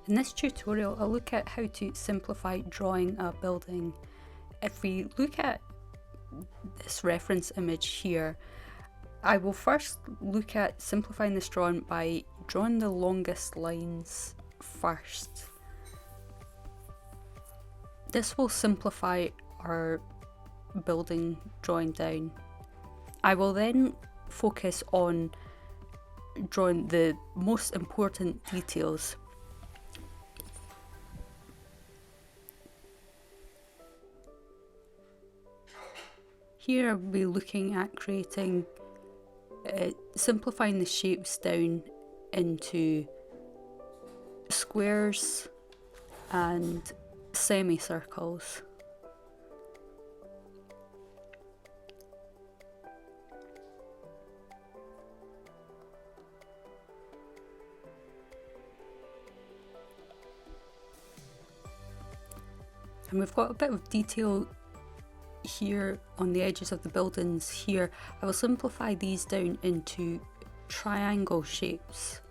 In this tutorial, I'll look at how to simplify drawing a building. If we look at this reference image here, I will first look at simplifying this drawing by drawing the longest lines first. This will simplify our building drawing down. I will then focus on drawing the most important details. Here I'll be looking at simplifying the shapes down into squares and semicircles. And we've got a bit of detail here on the edges of the buildings here. I will simplify these down into triangle shapes.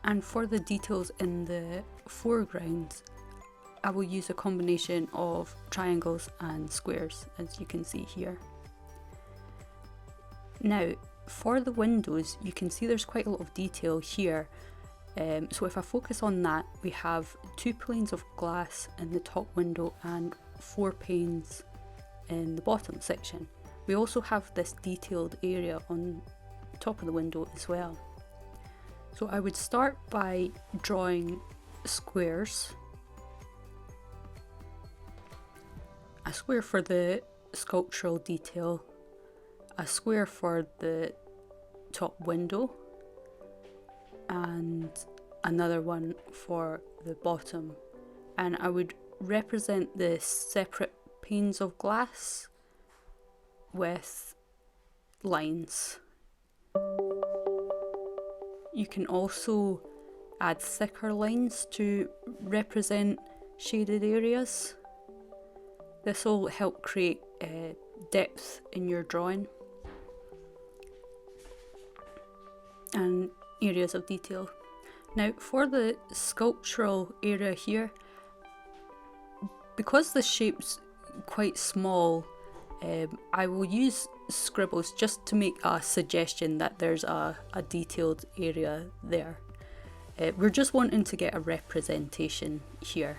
And for the details in the foreground, I will use a combination of triangles and squares, as you can see here. Now, for the windows, you can see there's quite a lot of detail here. So if I focus on that, we have 2 panes of glass in the top window and 4 panes in the bottom section. We also have this detailed area on top of the window as well. So I would start by drawing squares. A square for the sculptural detail, a square for the top window, and another one for the bottom. And I would represent the separate panes of glass with lines. You can also add thicker lines to represent shaded areas. This will help create depth in your drawing and areas of detail. Now for the sculptural area here, because the shape's quite small, I will use scribbles just to make a suggestion that there's a detailed area there. We're just wanting to get a representation here.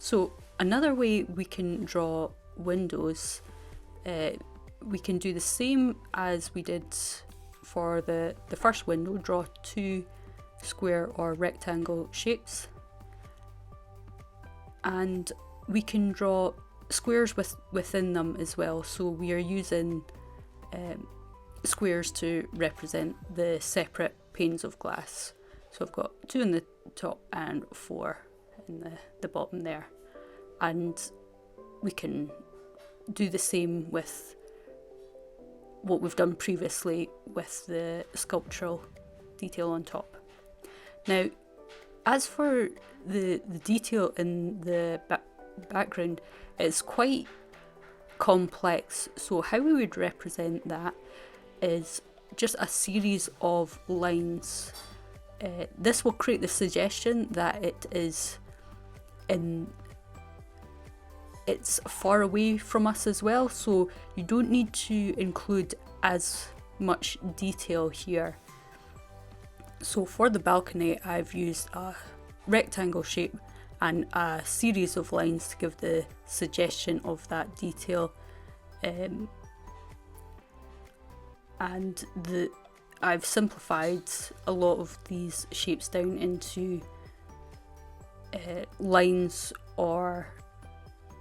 So another way we can draw windows, we can do the same as we did for the first window, draw 2 square or rectangle shapes, and we can draw squares within them as well. So we are using squares to represent the separate panes of glass. So I've got 2 in the top and 4 in the bottom there. And we can do the same with what we've done previously with the sculptural detail on top. Now, as for the detail in the background, it's quite complex. So how we would represent that is just a series of lines. This will create the suggestion that it's far away from us as well, so you don't need to include as much detail here. So for the balcony, I've used a rectangle shape and a series of lines to give the suggestion of that detail. I've simplified a lot of these shapes down into lines or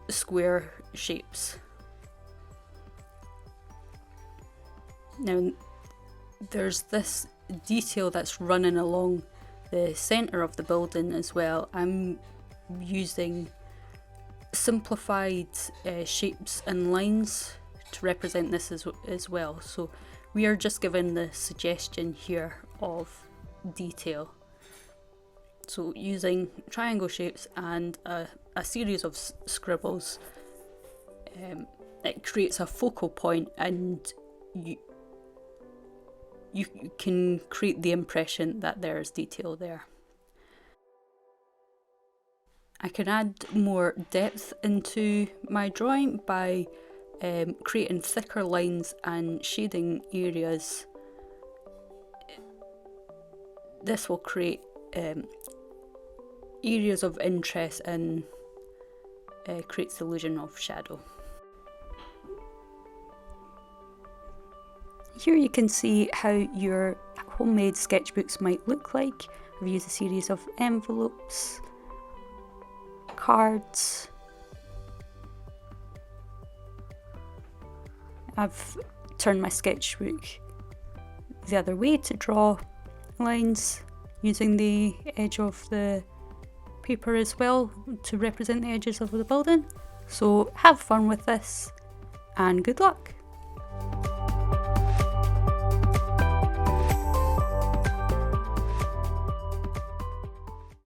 square shapes. Now there's this detail that's running along the centre of the building as well. I'm using simplified shapes and lines to represent this as well. So we are just given the suggestion here of detail. So using triangle shapes and a series of scribbles, it creates a focal point, and you can create the impression that there's detail there. I can add more depth into my drawing by creating thicker lines and shading areas. This will create areas of interest and creates the illusion of shadow. Here you can see how your homemade sketchbooks might look like. I've used a series of envelopes, cards. I've turned my sketchbook the other way to draw lines using the edge of the paper as well to represent the edges of the building. So have fun with this and good luck!